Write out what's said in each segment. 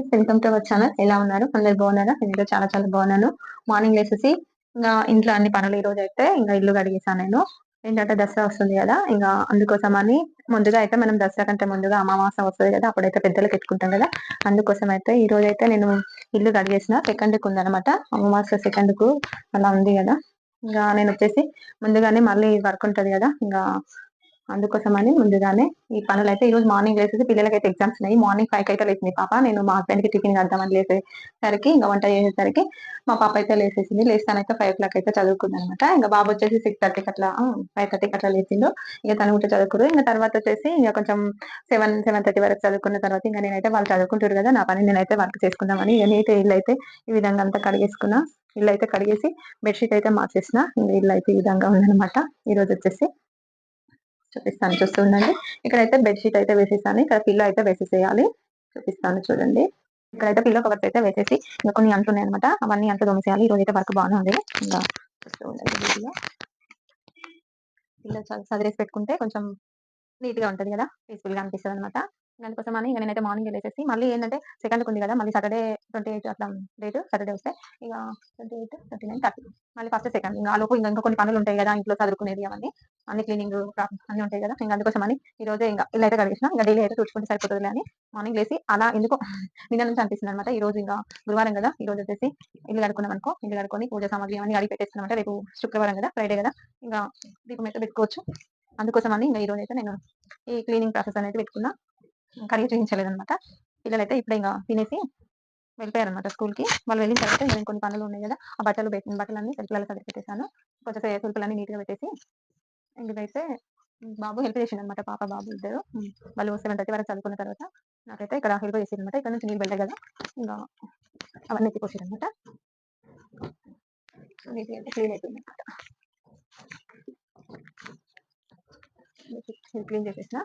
Friends, welcome to our channel. ఎలా ఉన్నారు? అందరూ బాగున్నారా? నేనైతే చాలా చాలా బాగున్నాను. మార్నింగ్ లేసేసి ఇంట్లో అన్ని పనులు ఈరోజైతే ఇల్లు కడిగేసాను నేను. ఏంటంటే దసరా వస్తుంది గదా! అందుకోసమని ముందుగా అయితే మనం దసరా కంటే ముందుగా అమావాస్య వస్తది గదా! అప్పుడైతే పెద్దలకి ఎత్తుకుంటాం గదా! అందుకోసమైతే ఈరోజైతే నేను ఇల్లు కడిగేసిన. సెకండ్‌కి ఉందనమాట. అమావాస్య సెకండ్‌కు అలా ఉంది గదా! నేనొచ్చేసి ముందుగానే మళ్ళీ వర్క్ ఉంటది గదా! అందుకోసమని ముందుగానే ఈ పనులైతే ఈరోజు మార్నింగ్ లేసేసి పిల్లలకైతే ఎగ్జామ్స్ ఉన్నాయి. మార్నింగ్ 5 కైతే లేసింది పాప. నేను మా హస్బెండ్‌కి టిఫిన్ కడదామని లేసేసరికి వంట చేసేసరికి మా పాప అయితే లేసేసింది. లేసి తనైతే 5:00 అయితే చదువుకుందనమాట. బాబు వచ్చేసి 6:30కి అట్లా 5:30కి అట్లా లేచిండు. తను కూడా చదువుకుర్రు. తర్వాత వచ్చేసి కొంచెం 7, 7:30 వరకు చదువుకున్న తర్వాత నేనైతే వాళ్ళు చదువుకుంటుర్రు గదా! నా పని నేనైతే వర్క్ చేసుకుందామని నీట్‌గా ఇల్లైతే ఈ విధంగా అంతా కడిగేసుకున్నా. ఇల్లైతే కడిగేసి బెడ్‌షీట్ అయితే మార్చేసిన. ఇల్లైతే ఈ విధంగా ఉందనమాట. ఈరోజొచ్చేసి చూపిస్తాను, చూస్తూ ఉండండి. ఇక్కడైతే బెడ్‌షీట్ అయితే వేసేసాను. ఇక్కడ పిల్లో అయితే వేసేసేయాలి. చూపిస్తాను చూడండి. ఇక్కడైతే పిల్లో కవర్స్ అయితే వేసేసి కొన్ని అంట్లున్నాయన్నమాట. అవన్నీ అంట్లు తోమేసేయాలి. ఈరోజైతే వర్క్ బానే ఉంది. చూస్తూ ఉండండి వీడియో. పిల్లో సదిరేసి పెట్టుకుంటే కొంచెం నీట్‌గా ఉంటది గదా! పీస్‌ఫుల్‌గా అనిపిస్తదనమాట. అందుకోసమని నేనైతే మార్నింగ్ ఎళ్ళేసేసి మళ్ళీ ఏంటంటే సెకండ్‌కుంది గదా! మళ్ళీ సాటర్‌డే 28 అట్లా డేట్ సాటర్‌డే వస్తే ఇగ 28, 29, 30 మళ్ళీ ఫస్ట్, సెకండ్ ఆలోపు ఇంకా కొన్ని పనులుంటాయి గదా! ఇంట్లో సదురుకునేది అవన్నీ. అన్ని క్లీనింగు అన్నీ ఉంటాయి గదా! అందుకోసమని ఈరోజే ఇల్లయితే కడిగేసిన. డైలీ అయితే తుడుచుకుంటే సరిపోతదిలే అని మార్నింగ్ లేసి అలా ఎందుకో నిన్న నుంచి అనిపిస్తుందనమాట. ఈరోజు గురువారం గదా! ఈరోజొచ్చేసి ఇల్లు కడుక్కున్నామనుకో, ఇల్లు కడుక్కొని పూజ సామాగ్రి అవన్నీ కడిగి పెట్టేసుకున్నామంటే రేపు శుక్రవారం గదా! ఫ్రైడే గదా! ఇంగా దీపం అయితే పెట్టుకోవచ్చు. అందుకోసమని ఈరోజైతే నేను ఈ క్లీనింగ్ ప్రాసెస్ అనేది పెట్టుకున్నా. కడిగి చూయించలేదనమాట. పిల్లలైతే ఇప్పుడే తినేసి వెళ్ళిపోయారనమాట స్కూల్‌కి. వాళ్ళు వెళ్ళిన తర్వాత నేను కొన్ని పనులున్నాయి గదా! ఆ బట్టలన్నీ సెల్ఫ్‌లలో సర్ది పెట్టేసాను. కొంచెం సెల్ఫ్‌లన్నీ నీట్‌గా పెట్టేసి ఇదైతే బాబు హెల్ప్ చేసిండనమాట. పాప, బాబు ఇద్దరు. వాళ్ళు 7:30 వరకు చదువుకున్న తర్వాత నాకైతే ఇక్కడ హెల్ప్ చేసిరనమాట. ఇక్కడ నుంచి నీళ్ళు వెళ్ళాయి గదా! ఇంగా అవన్నీ ఎత్తిపోసిరనమాట. నీట్‌గా అయితే క్లీన్ అయిపోయిందనమాట. క్లీన్ చేసేసిన.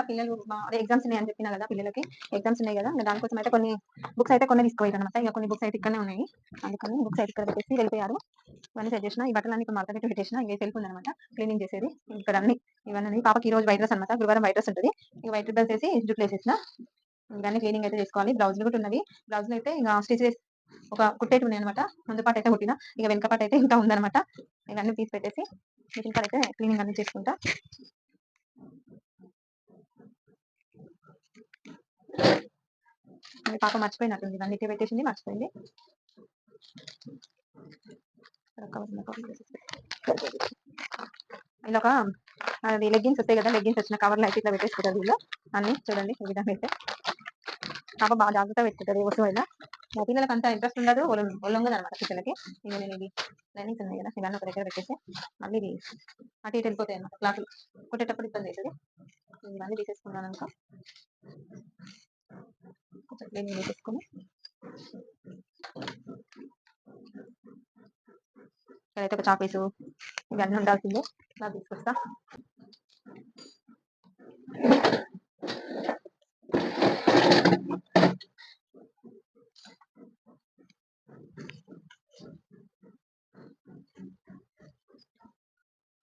పిల్లలు అదే ఎగ్జామ్స్ ఉన్నాయని చెప్పినా గదా! పిల్లలకి ఎగ్జామ్స్ ఉన్నాయి గదా! దానికోసం అయితే కొన్ని బుక్స్ అయితే తీసుకుపోయారనమాట. కొన్ని బుక్స్ అయితే ఇక్కడనే ఉన్నాయి. అందుకని బుక్స్ అయితే ఇక్కడ పెట్టేసి వెళ్ళిపోయారు. ఇవన్నీ సెట్ చేసిన. ఈ బట్టలన్నీ ఇప్పుడు మడత పెట్టి పెట్టేసిన. సెల్ఫ్ ఉందనమాట క్లీనింగ్ చేసేది. ఇక్కడ ఇవన్నీ పాపకి ఈ రోజు వైట్ డ్రెస్ అనమాట. గురువారం వైట్ డ్రెస్ ఉంటది. వైట్ డ్రెస్ ఏసి జుట్లేసేసిన. ఇవన్నీ క్లీనింగ్ అయితే చేసుకోవాలి. బ్లౌజులు కూడా ఉన్నవి. బ్లౌజులు అయితే స్టిచ్ చేసి ఒక కుట్టేటివి ఉన్నాయన్నమాట. ముందు పార్ట్ అయితే కుట్టిన. వెనక పార్ట్ అయితే ఇంకా ఉందనమాట. ఇవన్నీ తీసి పెట్టేసి మిగిలిన పార్ట్ అయితే క్లీనింగ్ అన్ని చేసుకుంటా. పాప మర్చిపోయినట్టుంది. ఇవన్నీ ఇట్టే పెట్టేసింది, మర్చిపోయింది. ఇలా అది లెగ్గిన్స్ వస్తాయి కదా! లెగ్గిన్స్ వచ్చిన కవర్లు అయితే ఇట్లా పెట్టేసుకుంటారు వీళ్ళు అన్ని. చూడండి ఈ విధంగా అయితే పాప బాగా జాగ్రత్తగా పెట్టుకుంటారు ఏ వస్తువు అయినా. మా పిల్లలకి అంత ఇంట్రెస్ట్ ఉండదు, ఒళ్ళొంగదు అనమాట పిల్లలకి. నేను ఇది లైనింగ్స్ ఉన్నాయి కదా! ఇవన్నీ ఒక దగ్గర పెట్టేసి మళ్ళీ ఇది అటు ఇటు వెళ్ళిపోతాయి అన్నమాట. క్లాసులు కుట్టేటప్పుడు ఇబ్బంది అవుతుంది. ఇవన్నీ తీసేసుకున్నాను అనుకో కొంచెం క్లీనింగ్ చేసేసుకొని ఇక్కడైతే ఒక చాపీసు ఇవన్నీ ఉండాల్సిందే. నాకు తీసుకొస్తా.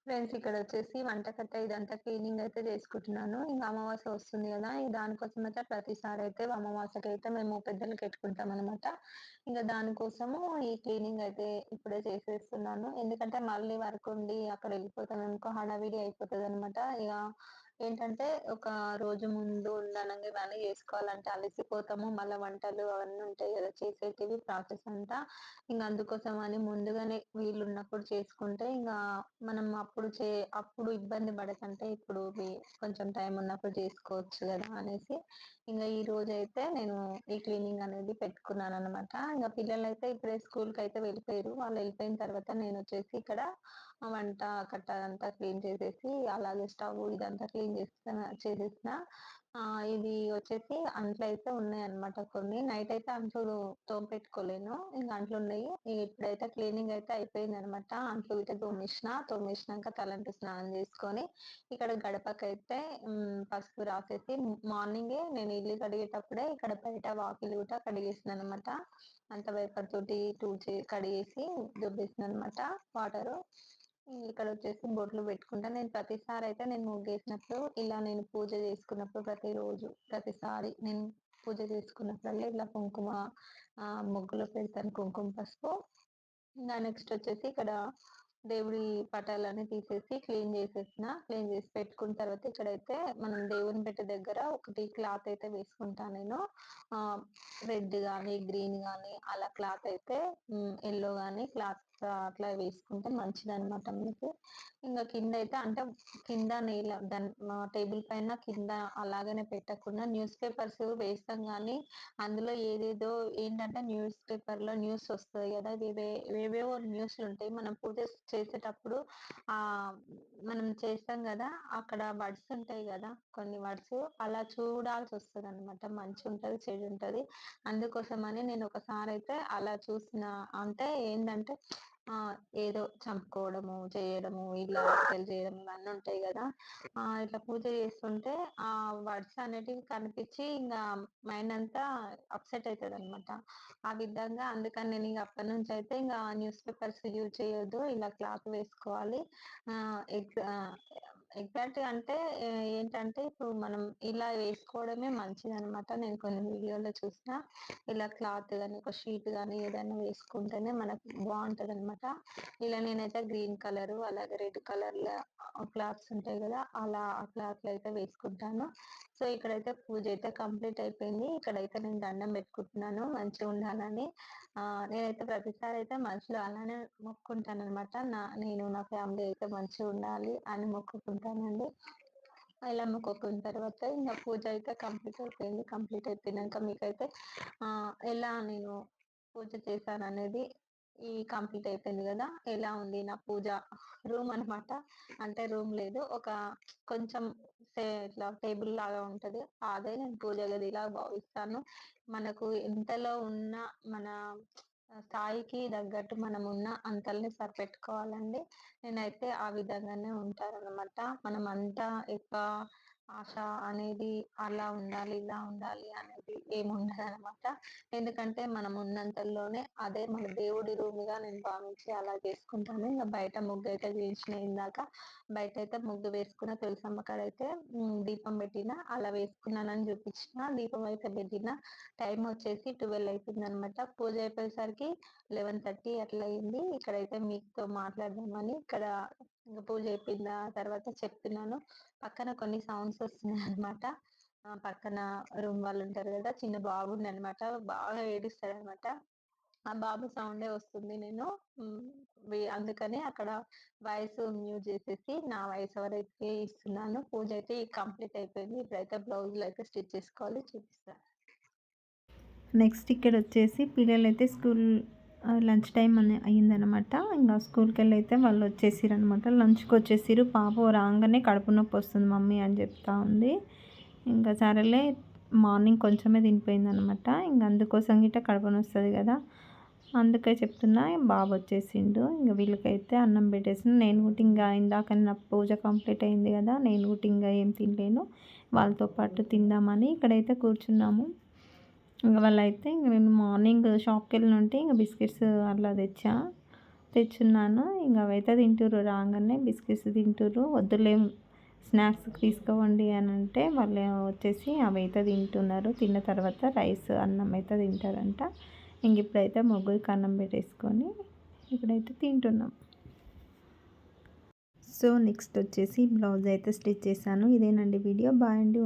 ఫ్రెండ్స్, ఇక్కడ వచ్చేసి వంటకట్ట ఇదంతా క్లీనింగ్ అయితే చేసుకుంటున్నాను. ఇంకా అమావాస్య వస్తుంది కదా! దానికోసం అయితే ప్రతిసారి అయితే అమావాస్యకి అయితే మేము పెద్దలకి ఎట్టుకుంటాం అనమాట. ఇంకా దానికోసము ఈ క్లీనింగ్ అయితే ఇప్పుడే చేసేస్తున్నాను. ఎందుకంటే మళ్ళీ వర్క్ ఉండి అక్కడ వెళ్ళిపోతాం అనుకో హడావిడి అయిపోతుంది అనమాట. ఇక ఏంటంటే ఒక రోజు ముందు ఉందనంగా ఇవన్నీ చేసుకోవాలంటే అలసిపోతాము. మళ్ళీ వంటలు అవన్నీ ఉంటాయి కదా చేసేటివి ప్రాసెస్ అంతా. అందుకోసం అని ముందుగానే వీలున్నప్పుడు చేసుకుంటే మనం అప్పుడు ఇబ్బంది పడకంటే ఇప్పుడు కొంచెం టైం ఉన్నప్పుడు చేసుకోవచ్చు కదా అనేసి ఈ రోజైతే నేను ఈ క్లీనింగ్ అనేది పెట్టుకున్నాననమాట. పిల్లలైతే ఇప్పుడే స్కూల్‌కైతే వెళ్ళిపోయారు. వాళ్ళు వెళ్ళిపోయిన తర్వాత నేనొచ్చేసి ఇక్కడ వంట కట్ట అదంతా క్లీన్ చేసేసి, అలాగే స్టవ్ ఇదంతా క్లీన్ చేసేసిన. ఇది వచ్చేసి అంట్లయితే ఉన్నాయన్నమాట కొన్ని. నైట్ అయితే అంట్లు తోమపెట్టుకోలేను. అంట్లున్నాయి. ఇప్పుడైతే క్లీనింగ్ అయితే అయిపోయిందనమాట. అంట్లు గిట్ల తోమేసినాక తలంటు స్నానం చేసుకొని, ఇక్కడ గడపకైతే పసుపు రాసేసి మార్నింగే నేను ఇల్లు కడిగేటప్పుడే ఇక్కడ బయట వాకిలి కూడా కడిగేసినాననమాట. అంత వైపర్ తోటి కడిగేసి దుబ్బేసినాననమాట వాటరు. ఇక్కడొచ్చేసి బొట్లు పెట్టుకుంటా. నేను ప్రతిసారి అయితే నేను ముగ్గేసినప్పుడు ఇలా నేను పూజ చేసుకున్నప్పుడు ప్రతిరోజు, ప్రతిసారి నేను పూజ చేసుకున్నప్పుడల్లా ఇట్లా కుంకుమ ముగ్గులో పెడతాను కుంకుమ, పసుపు. ఇంగా నెక్స్ట్ వచ్చేసి ఇక్కడ దేవుడి పటాలన్నీ తీసేసి క్లీన్ చేసేసిన. క్లీన్ చేసి పెట్టుకున్న తర్వాత ఇక్కడైతే మనం దేవుని పెట్టె దగ్గర ఒకటి క్లాత్ అయితే వేసుకుంటా నేను. రెడ్ గానీ, గ్రీన్ గానీ అలా క్లాత్ అయితే యెల్లో గానీ క్లాత్ అట్లా వేసుకుంటే మంచిదనమాట మనకి. ఇంగ కిందయితే అంటే కింద నేల టేబుల్ పైన కింద అలాగనే పెట్టకుండా న్యూస్ పేపర్స్ వేస్తాం గానీ, అందులో ఏదేదో ఏంటంటే న్యూస్ పేపర్‌లో న్యూస్ వస్తది గదా! ఏవేవో న్యూస్‌లుంటాయి. మనం పూజ చేసేటప్పుడు ఆహ్, మనం చేస్తాం గదా! అక్కడ వర్డ్స్ ఉంటాయి గదా! కొన్ని వర్డ్స్ అలా చూడాల్సొస్తదనమాట. మంచుంటది, చెడుంటది. అందుకోసమని నేను ఒకసారయితే అలా చూసిన. అంటే ఏందంటే ఏదో చంపుకోవడము, చేయడము, ఇలా హత్యలు చేయడం ఇవన్నీ ఉంటాయి గదా! ఇట్లా పూజ చేస్తుంటే ఆ వర్డ్స్ అనేటివి కనిపిచ్చి ఇంగా మైండ్ అంతా అప్‌సెట్ అయితదనమాట. ఆ విధంగా అందుకని నేనింక అప్పటినుంచయితే ఇంగా న్యూస్ పేపర్స్ యూజ్ చేయొద్దు. ఇలా క్లాత్ వేసుకోవాలి. ఆహ్, ఎగ్ ఆహ్, ఎగ్జాక్ట్‌గా అంటే ఏంటంటే ఇప్పుడు మనం ఇలా వేసుకోవడమే మంచిదనమాట. నేను కొన్ని వీడియోలో చూసిన. ఇలా క్లాత్ గాని, ఒక షీట్ గాని ఏదైనా వేసుకుంటేనే మనకు బావుంటదనమాట. ఇలా నేనైతే గ్రీన్ కలరు, అలాగే రెడ్ కలర్‌ల క్లాత్స్ ఉంటాయి గదా! అలా ఆ క్లాత్‌లయితే వేసుకుంటాను. సో, ఇక్కడైతే పూజైతే కంప్లీట్ అయిపోయింది. ఇక్కడైతే నేను దండం బెట్టుకుంటున్నాను మంచిగుండాలని. నేనైతే ప్రతిసారయితే మనసులో అలానే మొక్కుకుంటాననమాట. నేను నా ఫ్యామిలీ అయితే మంచిగుండాలి అని మొక్కుకుంటానండి. ఇలా మొక్కుకున్న తర్వాత ఇంగ పూజ అయితే కంప్లీట్ అయిపోయింది. కంప్లీట్ అయిపోయినంక మీకైతే ఎలా నేను పూజ చేశాననేది కంప్లీట్ అయిపోయింది గదా! ఎలా ఉంది నా పూజ రూమ్ అనమాట. అంటే రూమ్ లేదు. కొంచెం ఇట్లా టేబుల్ లాగా ఉంటది. అదే నేను పూజ గదిలాగా భావిస్తాను. మనకు ఎంతలో ఉన్న మన స్థాయికి తగ్గట్టు మనమున్న అంతల్ని సరిపెట్టుకోవాలండి. నేనైతే ఆ విధంగానే ఉంటాననమాట. మనమంతా ఎక్కువ ఆశ అనేది అలా ఉండాలి, ఇలా ఉండాలి అనేది ఏముండదనమాట. ఎందుకంటే మనం ఉన్నంతల్లోనే అదే మన దేవుడి రూమ్‌గా నేను భావించి అలా చేసుకుంటాను. ఇంగ బయట ముగ్గయితే వేసిన ఇందాక. బయటయితే ముగ్గు వేసుకున్న తులసమ్మ కాడైతే దీపం పెట్టిన. అలా వేసుకున్నానని చూపించిన. దీపం అయితే పెట్టిన. టైమొచ్చేసి 12 అయితుందనమాట. పూజ అయిపోయేసరికి 11:30 అట్లా అయింది. ఇక్కడైతే మీతో మాట్లాడదామని ఇక్కడ ఇంక పూజ అయిపోయిన తర్వాత చెప్తున్నాను. పక్కన కొన్ని సౌండ్స్ వస్తున్నాయనమాట. పక్కన రూమ్ వాళ్ళుంటారు గదా! చిన్న బాబుండనమాట. బాగా ఏడుస్తాడనమాట. ఆ బాబు సౌండే వస్తుంది. నేను హ్మ్. అందుకని అక్కడ వాయిస్ మ్యూట్ జేసేసి నా వాయిస్ ఓవర్ అయితే ఇస్తున్నాను. పూజ అయితే కంప్లీట్ అయిపోయింది. ఇప్పుడైతే బ్లౌజులయితే స్టిచ్ చేసుకోవాలి చూపిస్తా. నెక్స్ట్ ఇక్కడొచ్చేసి పిల్లలైతే స్కూల్ లంచ్ టైమ్ అయిందనమాట. ఇంగ స్కూల్‌కెళ్ళైతే వాళ్ళు వచ్చేసిరనమాట. లంచ్‌కొచ్చేసిర్రు. పాప రాంగానే కడుపు నొప్పొస్తుంది మమ్మీ అని చెప్తా ఉంది. ఇంకా సరేలే మార్నింగ్ కొంచెమే తినిపోయిందనమాట. ఇంక అందుకోసం గిట్ట కడుపు నొస్తది కదా! అందుకే చెప్తున్నా. బాబు వచ్చేసిండు. ఇంక వీళ్ళకైతే అన్నం పెట్టేసిన. నేను కూడా ఇంగ ఇందాకనే నా పూజ కంప్లీట్ అయింది కదా! నేను కూడా ఇంగ ఏం తినలేను. వాళ్ళతో పాటు తిందామని ఇక్కడైతే కూర్చున్నాము. ఇంక వాళ్ళైతే ఇంక నేను మార్నింగ్ షాప్‌కెళ్ళినుంటే ఇంక బిస్కెట్స్ అట్లా తెచ్చున్నాను. ఇంక అవైతే తింటుర్రు రాంగానే బిస్కెట్స్ తింటుర్రు. వద్దులే స్నాక్స్‌కి తీసుకోవండి అని అంటే వాళ్ళు వచ్చేసి అవైతే తింటున్నారు. తిన్న తర్వాత రైస్, అన్నం అయితే తింటారంట. ఇంక ఇప్పుడైతే ముగ్గురికి అన్నం పెట్టేసుకొని ఇప్పుడైతే తింటున్నాం. సో నెక్స్ట్ వచ్చేసి బ్లౌజ్ అయితే స్టిచ్ చేశాను. ఇదేనండి వీడియో. బాయ్ అండి.